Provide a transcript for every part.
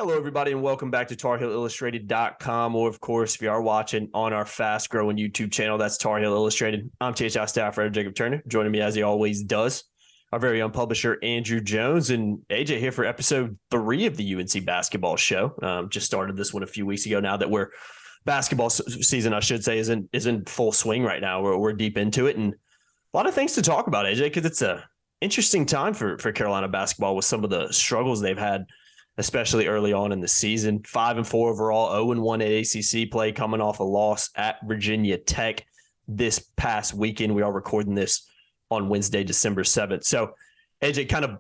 Hello, everybody, and welcome back to TarHeelIllustrated.com, or, of course, if you are watching on our fast-growing YouTube channel, that's Tar Heel Illustrated. I'm THI staff writer Jacob Turner. Joining me, as he always does, our very own publisher, Andrew Jones, and AJ here for episode 3 of the UNC Basketball Show. Just started this one a few weeks ago now that basketball season, I should say, is in full swing right now. We're deep into it, and a lot of things to talk about, AJ, because it's a interesting time for Carolina basketball with some of the struggles they've had, especially early on in the season. 5-4 overall, 0-1 at ACC play, coming off a loss at Virginia Tech this past weekend. We are recording this on Wednesday, December 7th. So, AJ, kind of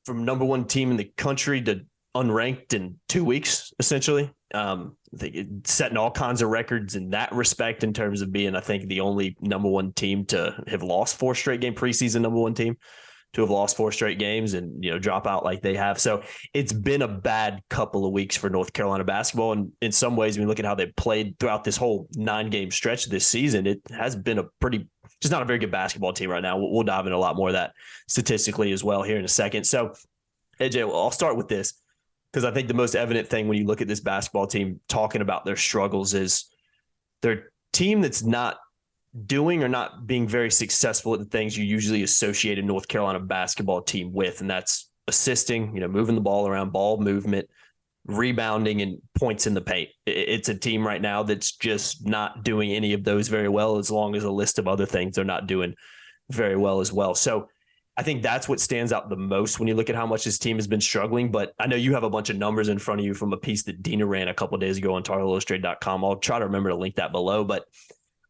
from number one team in the country to unranked in 2 weeks, essentially. I think setting all kinds of records in that respect in terms of being, I think, the only number one team to have lost 4 straight game, preseason number one team to have lost 4 straight games and, drop out like they have. So it's been a bad couple of weeks for North Carolina basketball. And in some ways, when you look at how they played throughout this whole 9-game stretch this season, it has been just not a very good basketball team right now. We'll dive into a lot more of that statistically as well here in a second. So, AJ, I'll start with this because I think the most evident thing when you look at this basketball team talking about their struggles is their team that's not doing or not being very successful at the things you usually associate a North Carolina basketball team with, and that's assisting, moving the ball around, ball movement, rebounding, and points in the paint. It's a team right now that's just not doing any of those very well, as long as a list of other things they're not doing very well as well. So I think that's what stands out the most when you look at how much this team has been struggling. But I know you have a bunch of numbers in front of you from a piece that Dina ran a couple of days ago on TarHeelIllustrated.com. I'll try to remember to link that below, but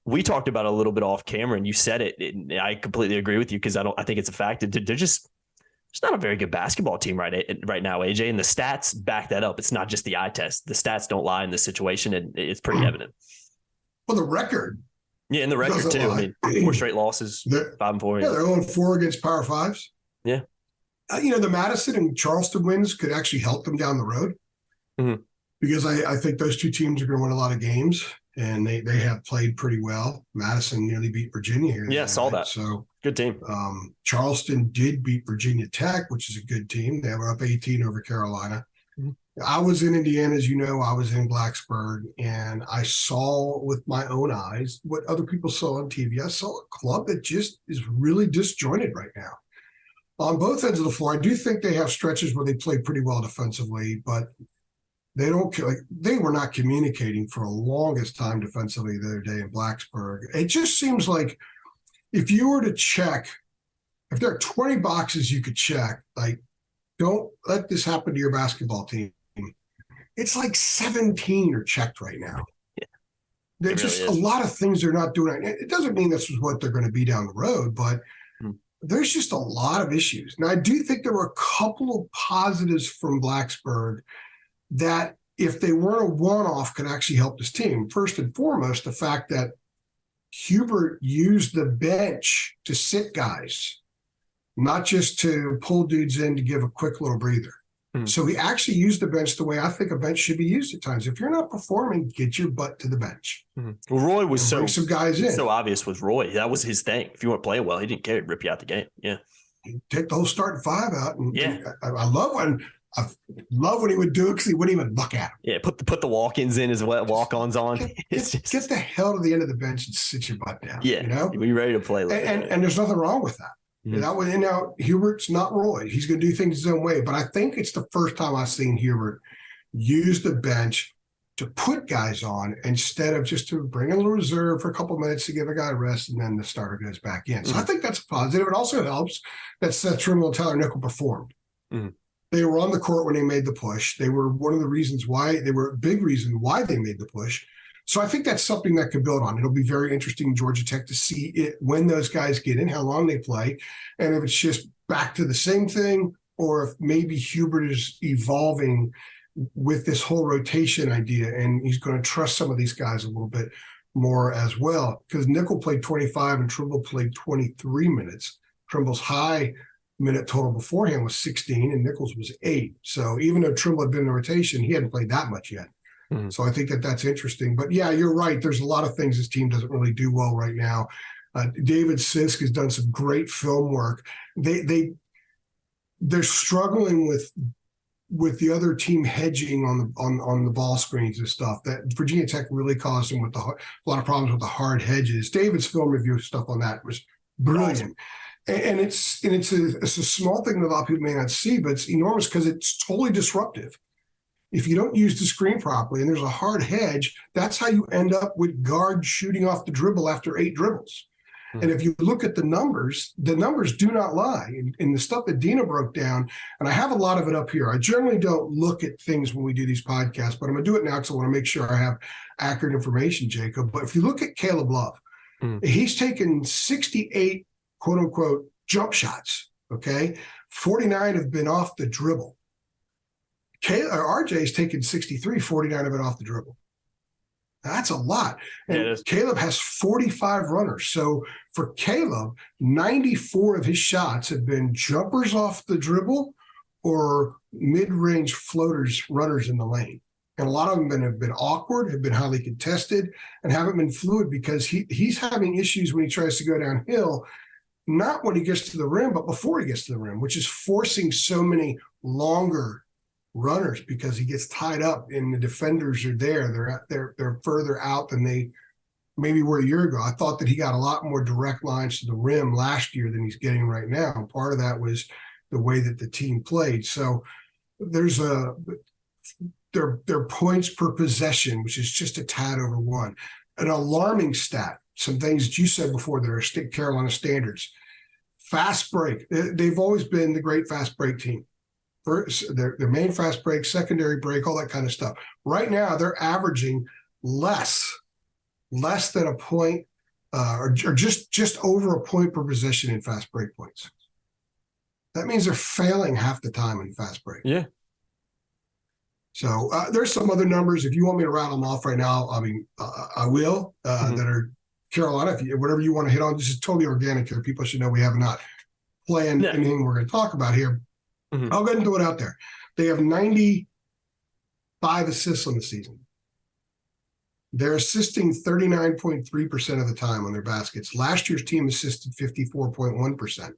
we talked about it a little bit off camera, and you said it. And I completely agree with you because I think it's a fact that they're just not a very good basketball team right now, AJ. And the stats back that up. It's not just the eye test. The stats don't lie in this situation, and it's pretty evident. Well, the record. Yeah, and the record too. Lie. I mean, 4 straight losses, 5-4. Yeah, they're 0-4 against Power Fives. Yeah. The Madison and Charleston wins could actually help them down the road because I think those two teams are going to win a lot of games. And they have played pretty well. Madison nearly beat Virginia here. Yeah, saw that. So good team. Charleston did beat Virginia Tech, which is a good team. They were up 18 over Carolina. Mm-hmm. I was in Indiana, as you know. I was in Blacksburg, and I saw with my own eyes what other people saw on TV. I saw a club that just is really disjointed right now. On both ends of the floor, I do think they have stretches where they play pretty well defensively, but they were not communicating for the longest time defensively the other day in Blacksburg. It just seems like if you were to check, if there are 20 boxes you could check, like, don't let this happen to your basketball team. It's like 17 are checked right now. Yeah, there's just a lot of things they're not doing. It doesn't mean this is what they're going to be down the road, but there's just a lot of issues. Now, I do think there were a couple of positives from Blacksburg that, if they weren't a one-off, could actually help this team. First and foremost, the fact that Hubert used the bench to sit guys, not just to pull dudes in to give a quick little breather. So he actually used the bench the way I think a bench should be used at times. If you're not performing, get your butt to the bench. Well, Roy was bring some guys in. So obvious with Roy. That was his thing. If you weren't playing well, he didn't care to rip you out the game. Yeah. He'd take the whole starting 5 out. And I love when he would do it because he wouldn't even look at him. Yeah, put the walk-ins in as well, walk-ons on. Get the hell to the end of the bench and sit your butt down. Yeah, be ready to play. And there's nothing wrong with that. Mm-hmm. Now, Hubert's not Roy. He's going to do things his own way. But I think it's the first time I've seen Hubert use the bench to put guys on instead of just to bring in a little reserve for a couple of minutes to give a guy a rest, and then the starter goes back in. So I think that's positive. It also helps that Seth Trimble and Tyler Nickel performed. Mm-hmm. They were on the court when they made the push. They were one of the reasons why they were a big reason why they made the push. So I think that's something that could build on. It'll be very interesting in Georgia Tech to see it when those guys get in, how long they play, and if it's just back to the same thing, or if maybe Hubert is evolving with this whole rotation idea, and he's going to trust some of these guys a little bit more as well. Because Nickel played 25 and Trimble played 23 minutes. Trimble's high minute total beforehand was 16 and Nichols was 8. So even though Trimble had been in the rotation, he hadn't played that much yet. Mm-hmm. So I think that's interesting. But yeah, you're right. There's a lot of things this team doesn't really do well right now. David Sisk has done some great film work. They're struggling with with the other team hedging on the ball screens and stuff, that Virginia Tech really caused them with a lot of problems with the hard hedges. David's film review stuff on that was brilliant. And it's a small thing that a lot of people may not see, but it's enormous because it's totally disruptive. If you don't use the screen properly and there's a hard hedge, that's how you end up with guards shooting off the dribble after 8 dribbles. And if you look at the numbers do not lie. And the stuff that Dina broke down, and I have a lot of it up here. I generally don't look at things when we do these podcasts, but I'm going to do it now because I want to make sure I have accurate information, Jacob. But if you look at Caleb Love, he's taken 68, quote unquote, jump shots, okay? 49 have been off the dribble. RJ's taken 63, 49 of it off the dribble. That's a lot. And Caleb has 45 runners. So for Caleb, 94 of his shots have been jumpers off the dribble or mid-range floaters, runners in the lane. And a lot of them have been awkward, have been highly contested, and haven't been fluid because he's having issues when he tries to go downhill, not when he gets to the rim, but before he gets to the rim, which is forcing so many longer runners because he gets tied up and the defenders are there. They're further out than they maybe were a year ago. I thought that he got a lot more direct lines to the rim last year than he's getting right now. And part of that was the way that the team played. So there's their points per possession, which is just a tad over 1. An alarming stat, some things that you said before that are Carolina standards. Fast break. They've always been the great fast break team. First, their main fast break, secondary break, all that kind of stuff. Right now, they're averaging less than a point, or just over a point per possession in fast break points. That means they're failing half the time in fast break. Yeah. So there's some other numbers. If you want me to rattle them off right now, I mean, I will. That are Carolina. Whatever you want to hit on, this is totally organic here. People should know we have not planned anything we're going to talk about here. I'll go ahead and throw it out there. They have 95 assists on the season. They're assisting 39.3% of the time on their baskets. Last year's team assisted 54.1%.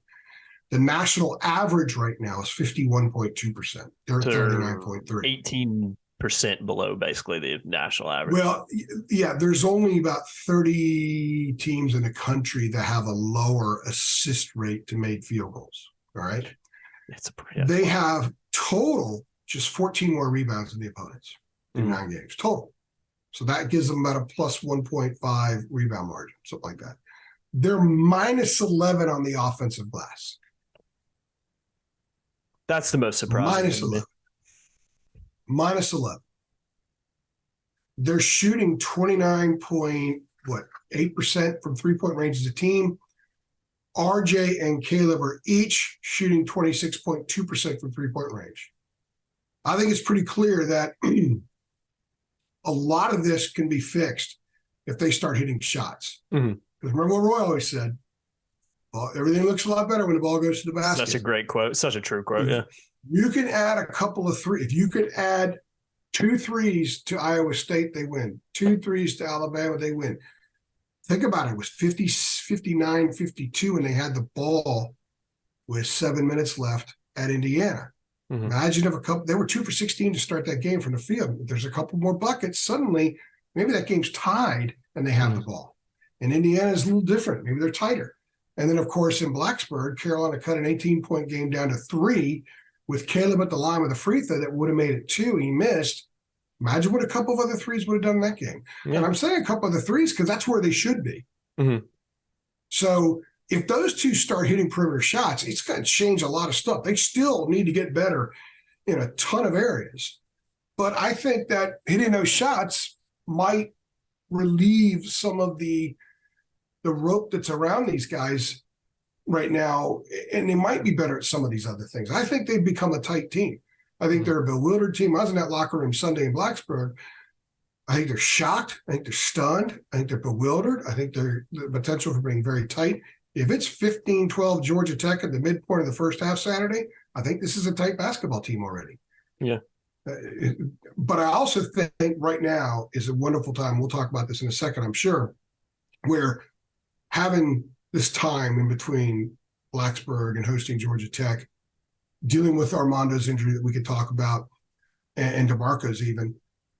The national average right now is 51.2%. They're at 39.3. 18% below basically the national average. Well, yeah, there's only about 30 teams in the country that have a lower assist rate to make field goals. All right. They have total just 14 more rebounds than the opponents in 9 games total. So that gives them about a plus 1.5 rebound margin, something like that. They're minus 11 on the offensive glass. That's the most surprising. Minus 11. They're shooting 29.8% from three-point range as a team. RJ and Caleb are each shooting 26.2% from three-point range. I think it's pretty clear that a lot of this can be fixed if they start hitting shots. Because remember what Roy always said, well, everything looks a lot better when the ball goes to the basket. That's a great quote. Such a true quote, yeah. You can add a couple of threes. If you could add 2 threes to Iowa State, they win. 2 threes to Alabama, they win. Think about it. It was 50, 59, 52, and they had the ball with 7 minutes left at Indiana. Imagine if they were 2 for 16 to start that game from the field. If there's a couple more buckets, suddenly maybe that game's tied and they have the ball. And Indiana's a little different. Maybe they're tighter. And then, of course, in Blacksburg, Carolina cut an 18-point game down to 3 with Caleb at the line with a free throw that would have made it 2. He missed. Imagine what a couple of other threes would have done in that game. Yeah. And I'm saying a couple of the threes because that's where they should be. So if those two start hitting perimeter shots, it's going to change a lot of stuff. They still need to get better in a ton of areas. But I think that hitting those shots might relieve some of the rope that's around these guys right now, and they might be better at some of these other things. I think they've become a tight team. I think they're a bewildered team. I was in that locker room Sunday in Blacksburg. I think they're shocked. I think they're stunned. I think they're bewildered. I think they're the potential for being very tight. If it's 15-12 Georgia Tech at the midpoint of the first half Saturday, I think this is a tight basketball team already. Yeah. But I also think right now is a wonderful time. We'll talk about this in a second, I'm sure, where having this time in between Blacksburg and hosting Georgia Tech dealing with Armando's injury that we could talk about, and DeMarco's even,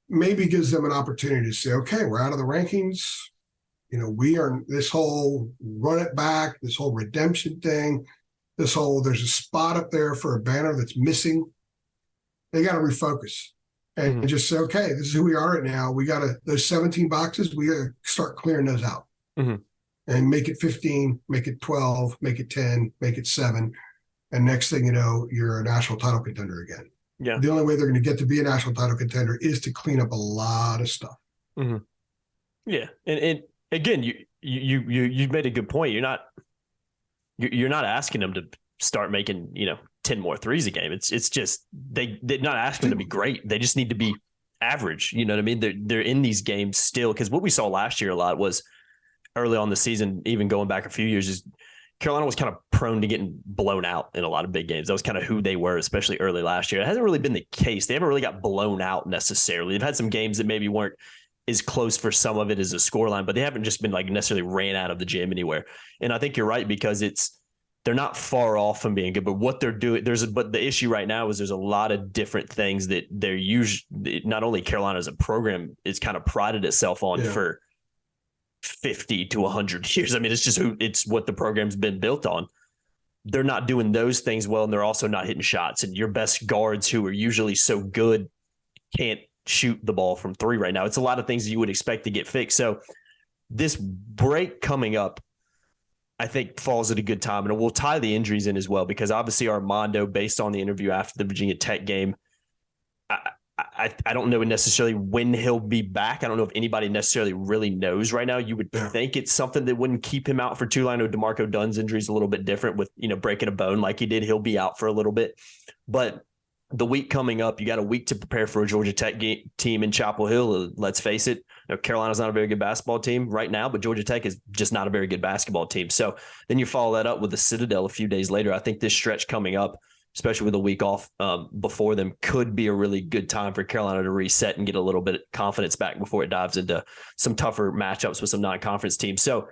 maybe gives them an opportunity to say, okay, we're out of the rankings. We are this whole run it back, this whole redemption thing, there's a spot up there for a banner that's missing. They got to refocus and just say, okay, this is who we are right now. We got those 17 boxes, we got to start clearing those out and make it 15, make it 12, make it 10, make it 7. And next thing you know, you're a national title contender again. Yeah. The only way they're going to get to be a national title contender is to clean up a lot of stuff. Yeah. And again, you made a good point. You're not asking them to start making, 10 more threes a game. It's just they're not asking them to be great. They just need to be average. You know what I mean? They're in these games still, because what we saw last year a lot was early on the season, even going back a few years, is Carolina was kind of prone to getting blown out in a lot of big games. That was kind of who they were, especially early last year. It hasn't really been the case. They haven't really got blown out necessarily. They've had some games that maybe weren't as close for some of it as a scoreline, but they haven't just been like necessarily ran out of the gym anywhere. And I think you're right, because they're not far off from being good, but what they're doing, but the issue right now is there's a lot of different things that they're usually, not only Carolina as a program is kind of prided itself on for 50 to 100 years. I mean, it's what the program's been built on. They're not doing those things well, and they're also not hitting shots. And your best guards, who are usually so good, can't shoot the ball from three right now. It's a lot of things that you would expect to get fixed. So this break coming up, I think, falls at a good time, and we'll tie the injuries in as well, because obviously Armando, based on the interview after the Virginia Tech game, I don't know necessarily when he'll be back. I don't know if anybody necessarily really knows right now. You would think it's something that wouldn't keep him out for too long. I know DeMarco Dunn's injury is a little bit different with, breaking a bone like he did. He'll be out for a little bit. But the week coming up, you got a week to prepare for a Georgia Tech team in Chapel Hill. Let's face it, Carolina's not a very good basketball team right now, but Georgia Tech is just not a very good basketball team. So then you follow that up with the Citadel a few days later. I think this stretch coming up, especially with a week off before them, could be a really good time for Carolina to reset and get a little bit of confidence back before it dives into some tougher matchups with some non-conference teams. So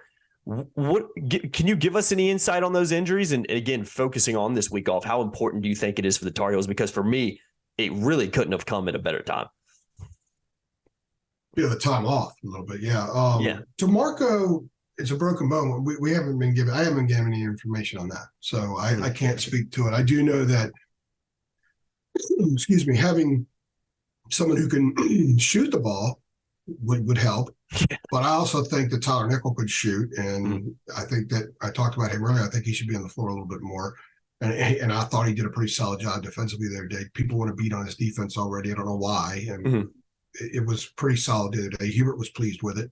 can you give us any insight on those injuries? And again, focusing on this week off, how important do you think it is for the Tar Heels? Because for me, it really couldn't have come at a better time. Yeah, the time off a little bit. Yeah. DeMarco, it's a broken bone. I haven't been given any information on that. So I can't speak to it. I do know that, having someone who can shoot the ball would help. But I also think that Tyler Nickel could shoot. And I think that I talked about him earlier. I think he should be on the floor a little bit more. And I thought he did a pretty solid job defensively the other day. People want to beat on his defense already. I don't know why. And it was pretty solid the other day. Hubert was pleased with it.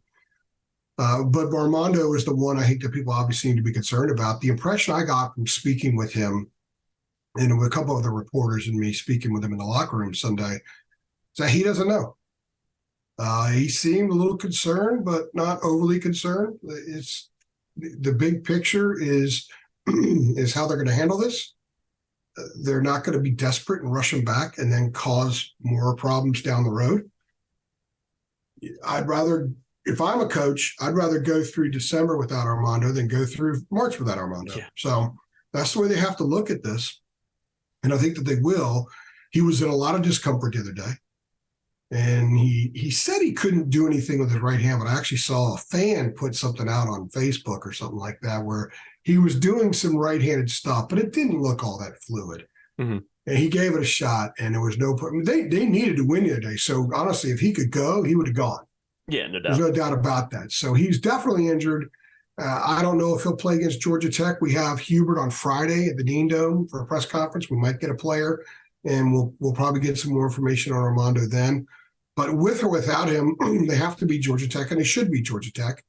But Armando is the one I think that people obviously need to be concerned about. The impression I got from speaking with him and with a couple of the reporters and me speaking with him in the locker room Sunday is that he doesn't know. He seemed a little concerned, but not overly concerned. It's the big picture is how they're going to handle this. They're not going to be desperate and rush him back and then cause more problems down the road. If I'm a coach, I'd rather go through December without Armando than go through March without Armando. Yeah. So that's the way they have to look at this. And I think that they will. He was in a lot of discomfort the other day. And he said he couldn't do anything with his right hand, but I actually saw a fan put something out on Facebook or something like that where he was doing some right-handed stuff, but it didn't look all that fluid. And he gave it a shot, and there was no – they needed to win the other day. So, honestly, if he could go, he would have gone. Yeah, no doubt. There's no doubt about that. So, he's definitely injured. I don't know if he'll play against Georgia Tech. We have Hubert on Friday at the Dean Dome for a press conference. We might get a player, and we'll probably get some more information on Armando then. But with or without him, they have to be Georgia Tech, and they should be Georgia Tech.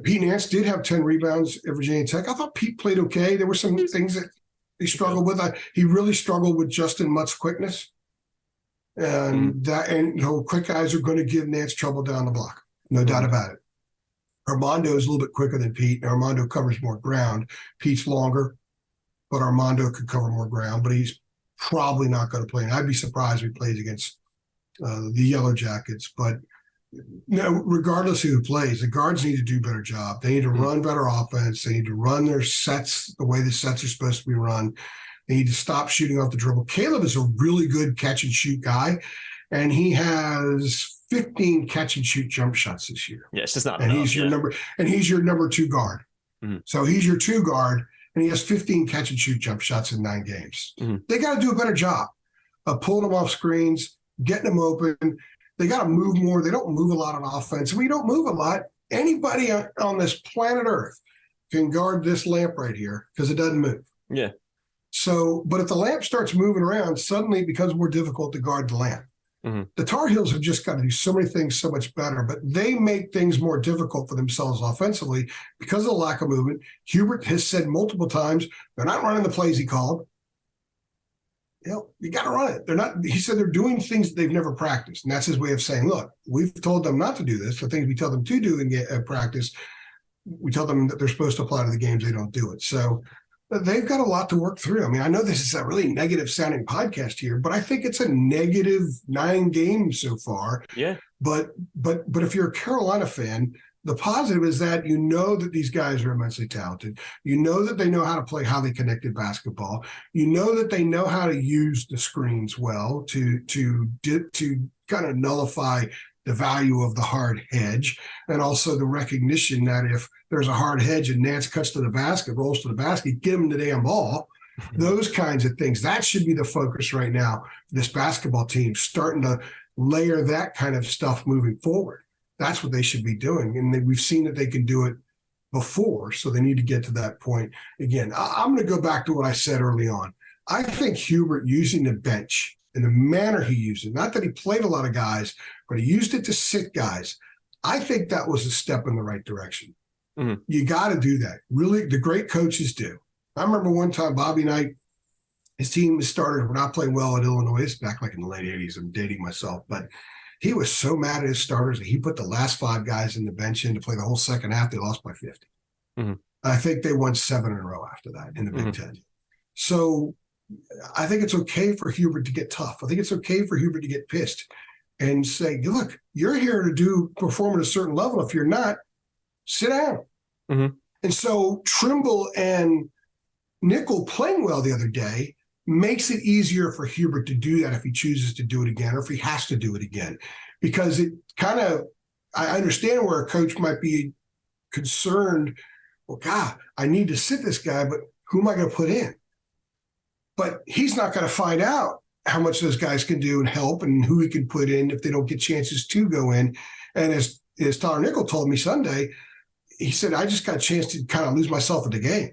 Pete Nance did have 10 rebounds at Virginia Tech. I thought Pete played okay. There were some things that he struggled with. He really struggled with Justin Mutt's quickness. And quick guys are going to give Nance trouble down the block. No doubt about it. Armando is a little bit quicker than Pete. Armando covers more ground. Pete's longer, but Armando could cover more ground. But he's probably not going to play. And I'd be surprised if he plays against the Yellow Jackets. But regardless of who plays, the guards need to do a better job. They need to run better offense. They need to run their sets the way the sets are supposed to be run. They need to stop shooting off the dribble. Caleb is a really good catch and shoot guy, and he has 15 catch and shoot jump shots this year. Yeah, it's just not and enough. He's your number 2 guard. Mm-hmm. So he's your 2 guard, and he has 15 catch and shoot jump shots in 9 games. Mm-hmm. They got to do a better job of pulling them off screens, getting them open. They got to move more. They don't move a lot on offense. We don't move a lot. Anybody on this planet Earth can guard this lamp right here because it doesn't move. Yeah. So, but if the lamp starts moving around, suddenly it becomes more difficult to guard the lamp. Mm-hmm. The Tar Heels have just got to do so many things so much better, but they make things more difficult for themselves offensively because of the lack of movement. Hubert has said multiple times, they're not running the plays he called. You got to run it. They're not. He said they're doing things that they've never practiced, and that's his way of saying, look, we've told them not to do this. The things we tell them to do in practice, we tell them that they're supposed to apply to the games. They don't do it. So they've got a lot to work through. I mean, I know this is a really negative sounding podcast here, but I think it's a negative 9 games so far. Yeah. But if you're a Carolina fan, the positive is that you know that these guys are immensely talented. You know that they know how to play highly connected basketball. You know that they know how to use the screens well to kind of nullify the value of the hard hedge, and also the recognition that if there's a hard hedge and Nance cuts to the basket, rolls to the basket, get him the damn ball. Those kinds of things. That should be the focus right now for this basketball team, starting to layer that kind of stuff moving forward. That's what they should be doing. And we've seen that they can do it before, so they need to get to that point. Again, I'm going to go back to what I said early on. I think Hubert using the bench in the manner he used it, not that he played a lot of guys, but he used it to sit guys. I think that was a step in the right direction. Mm-hmm. You got to do that. Really, the great coaches do. I remember one time Bobby Knight, his team started, were not playing well at Illinois. It's back like in the late 80s. I'm dating myself, but he was so mad at his starters that he put the last 5 guys in the bench in to play the whole second half. They lost by 50. Mm-hmm. I think they won 7 in a row after that in the Big Ten. So I think it's okay for Hubert to get tough. I think it's okay for Hubert to get pissed and say, look, you're here to perform at a certain level. If you're not, sit down. Mm-hmm. And so Trimble and Nickel playing well the other day makes it easier for Hubert to do that if he chooses to do it again, or if he has to do it again, because it kind of, I understand where a coach might be concerned. Well, God, I need to sit this guy, but who am I going to put in? But he's not going to find out how much those guys can do and help, and who he can put in if they don't get chances to go in. And as Tyler Nickel told me Sunday, he said, I just got a chance to kind of lose myself in the game.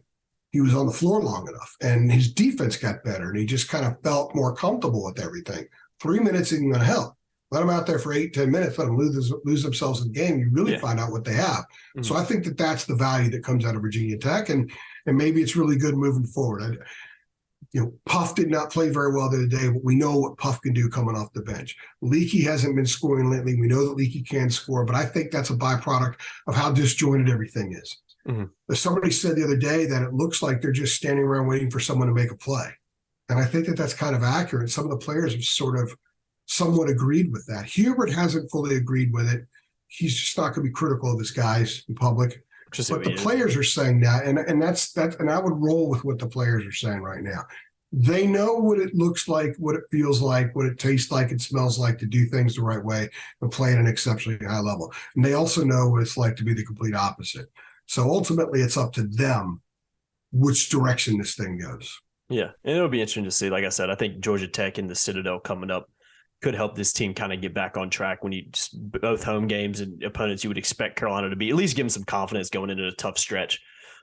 He was on the floor long enough, and his defense got better, and he just kind of felt more comfortable with everything. 3 minutes isn't going to help. Let them out there for 8-10 minutes, let them lose themselves in the game. You really find out what they have. Mm-hmm. So I think that that's the value that comes out of Virginia Tech, and maybe it's really good moving forward. Puff did not play very well the other day, but we know what Puff can do coming off the bench. Leaky hasn't been scoring lately. We know that Leaky can score, but I think that's a byproduct of how disjointed everything is. Mm-hmm. Somebody said the other day that it looks like they're just standing around waiting for someone to make a play. And I think that that's kind of accurate. Some of the players have sort of somewhat agreed with that. Hubert hasn't fully agreed with it. He's just not going to be critical of his guys in public. But the players are saying that, and that's and I would roll with what the players are saying right now. They know what it looks like, what it feels like, what it tastes like, it smells like to do things the right way and play at an exceptionally high level. And they also know what it's like to be the complete opposite. So ultimately, it's up to them which direction this thing goes. Yeah, and it'll be interesting to see. Like I said, I think Georgia Tech and the Citadel coming up could help this team kind of get back on track when you just both home games and opponents you would expect Carolina to be, at least give them some confidence going into a tough stretch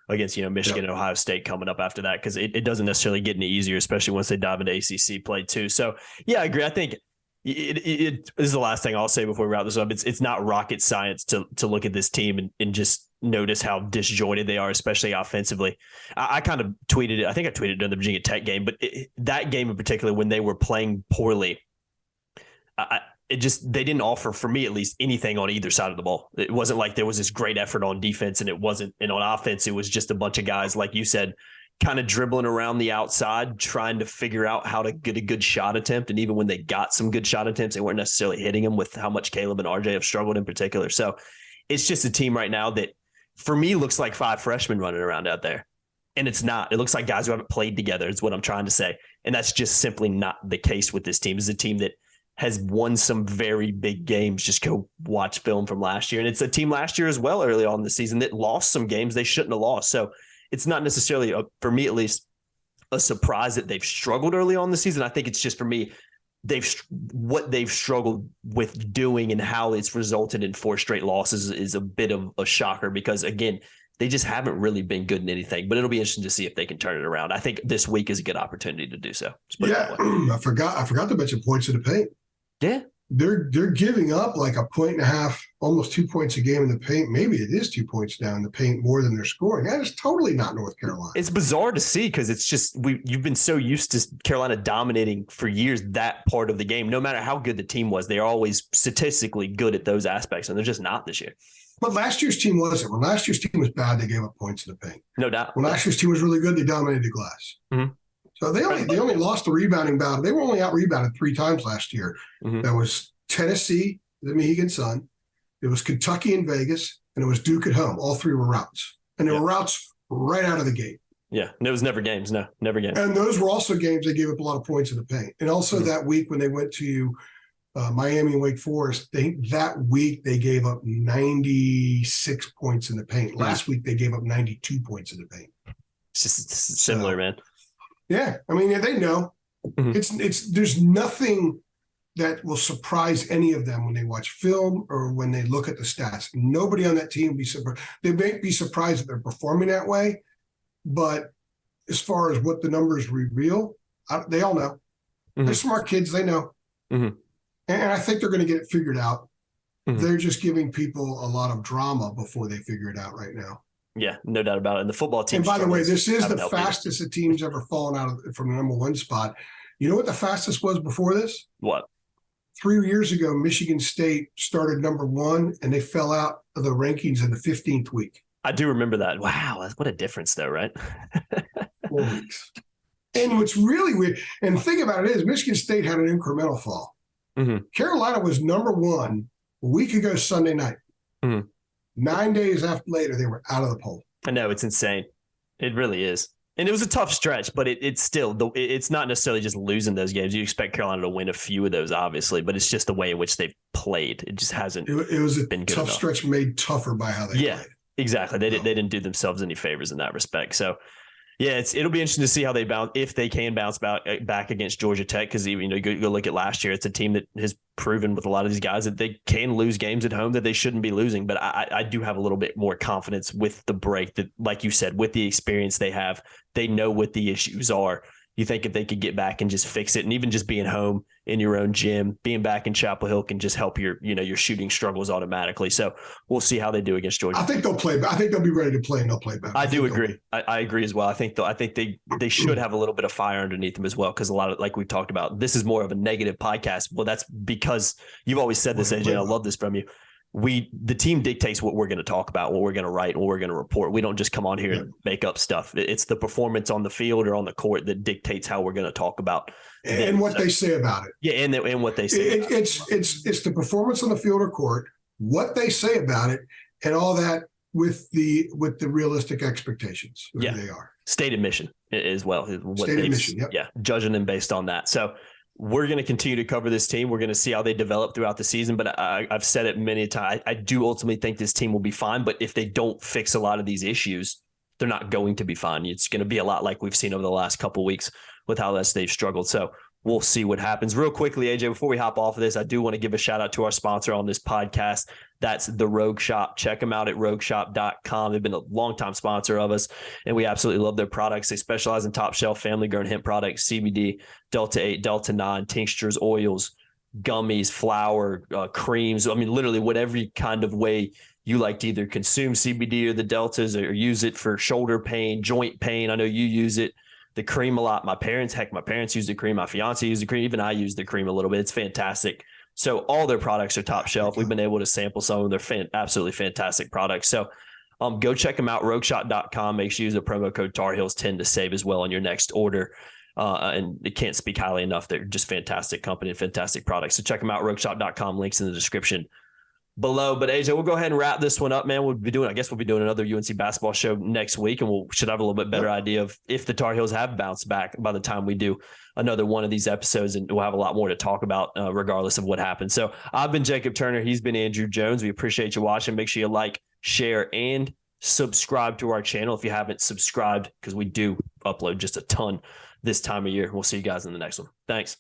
against, Michigan and Ohio State coming up after that, because it doesn't necessarily get any easier, especially once they dive into ACC play too. So, yeah, I agree. I think it is the last thing I'll say before we wrap this up. It's not rocket science to look at this team and just notice how disjointed they are, especially offensively. I kind of tweeted it. I think I tweeted it during the Virginia Tech game, but that game in particular, when they were playing poorly, they didn't offer, for me at least, anything on either side of the ball. It wasn't like there was this great effort on defense, and on offense, it was just a bunch of guys, like you said, kind of dribbling around the outside, trying to figure out how to get a good shot attempt. And even when they got some good shot attempts, they weren't necessarily hitting them, with how much Caleb and RJ have struggled in particular. So it's just a team right now that, for me, looks like 5 freshmen running around out there. And it's not. It looks like guys who haven't played together is what I'm trying to say. And that's just simply not the case with this team. It's a team that has won some very big games. Just go watch film from last year. And it's a team last year as well, early on in the season, that lost some games they shouldn't have lost. So it's not necessarily, for me at least, a surprise that they've struggled early on in the season. I think it's just, for me, what they've struggled with doing and how it's resulted in 4 straight losses is a bit of a shocker, because, again, they just haven't really been good in anything. But it'll be interesting to see if they can turn it around. I think this week is a good opportunity to do so. Yeah, I forgot to mention points in the paint. Yeah. They're giving up like 1.5, almost 2 points a game in the paint. Maybe it is 2 points down in the paint more than they're scoring. That is totally not North Carolina. It's bizarre to see, because it's just you've been so used to Carolina dominating for years that part of the game. No matter how good the team was, they are always statistically good at those aspects, and they're just not this year. But last year's team wasn't. When last year's team was bad, they gave up points in the paint. No doubt. When last year's team was really good, they dominated the glass. Mm-hmm. So they only lost the rebounding battle. They were only out-rebounded 3 times last year. Mm-hmm. That was Tennessee, the Mohegan Sun. It was Kentucky and Vegas, and it was Duke at home. All 3 were routes. And they were routes right out of the gate. Yeah, and it was never games. No, never games. And those were also games they gave up a lot of points in the paint. And also that week when they went to Miami and Wake Forest, that week they gave up 96 points in the paint. Last week they gave up 92 points in the paint. It's just similar, man. Yeah, I mean, they know. Mm-hmm. There's nothing that will surprise any of them when they watch film or when they look at the stats. Nobody on that team will be surprised. They may be surprised that they're performing that way, but as far as what the numbers reveal, they all know. Mm-hmm. They're smart kids. They know. Mm-hmm. And I think they're going to get it figured out. Mm-hmm. They're just giving people a lot of drama before they figure it out right now. Yeah, no doubt about it. And the football team. And by the way, this is the fastest a team's ever fallen out from the number 1 spot. You know what the fastest was before this? What? 3 years ago, Michigan State started number 1, and they fell out of the rankings in the 15th week. I do remember that. Wow, what a difference, though, right? 4 weeks. And what's really weird, and the thing about it is, Michigan State had an incremental fall. Mm-hmm. Carolina was number 1 a week ago Sunday night. Mm-hmm. 9 days later, they were out of the poll. I know, it's insane. It really is. And it was a tough stretch, but it's still, it's not necessarily just losing those games. You expect Carolina to win a few of those, obviously, but it's just the way in which they've played. It just hasn't been good enough. It was a tough stretch made tougher by how they played. Exactly. They didn't do themselves any favors in that respect. So, yeah, it'll be interesting to see how they bounce, if they can bounce back against Georgia Tech, because you go look at last year. It's a team that has proven with a lot of these guys that they can lose games at home that they shouldn't be losing. But I do have a little bit more confidence with the break that, like you said, with the experience they have, they know what the issues are. You think if they could get back and just fix it, and even just being home in your own gym, being back in Chapel Hill can just help your shooting struggles automatically. So we'll see how they do against Georgia. I think they'll play. I think they'll be ready to play, and they'll play better. I do agree. I agree as well. I think they should have a little bit of fire underneath them as well, because a lot of, like we've talked about, this is more of a negative podcast. Well, that's because you've always said this, AJ. And I love this from you. The team dictates what we're going to talk about, what we're going to write, what we're going to report. We don't just come on here and make up stuff. It's the performance on the field or on the court that dictates how we're going to talk about and what they say about it. Yeah, and what they say. It's the performance on the field or court, what they say about it, and all that with the realistic expectations of who they are. Stated mission as well. Stated mission. Yep. Yeah, judging them based on that. So we're going to continue to cover this team. We're going to see how they develop throughout the season. But I've said it many times. I do ultimately think this team will be fine. But if they don't fix a lot of these issues, they're not going to be fine. It's going to be a lot like we've seen over the last couple of weeks with how they've struggled. So we'll see what happens. Real quickly, AJ, before we hop off of this, I do want to give a shout out to our sponsor on this podcast. That's The Rogue Shop. Check them out at rogueshop.com. They've been a longtime sponsor of us, and we absolutely love their products. They specialize in top shelf family-grown hemp products, CBD, Delta-8, Delta-9, tinctures, oils, gummies, flour, creams. I mean, literally whatever kind of way you like to either consume CBD or the Deltas, or use it for shoulder pain, joint pain. I know you use it. The cream a lot. My parents use the cream. My fiance used the cream. Even I use the cream a little bit. It's fantastic. So all their products are top shelf. We've been able to sample some of them. They're absolutely fantastic products. So go check them out, rogueshop.com. Make sure you use the promo code TARHEELS10 to save as well on your next order. And it can't speak highly enough. They're just fantastic company and fantastic products. So check them out, rogueshop.com. Links in the description below. But AJ, we'll go ahead and wrap this one up, man. We'll be doing another UNC basketball show next week, and we should have a little bit better idea of if the Tar Heels have bounced back by the time we do another one of these episodes, and we'll have a lot more to talk about regardless of what happens. So I've been Jacob Turner. He's been Andrew Jones. We appreciate you watching. Make sure you like, share, and subscribe to our channel if you haven't subscribed, because we do upload just a ton this time of year. We'll see you guys in the next one. Thanks.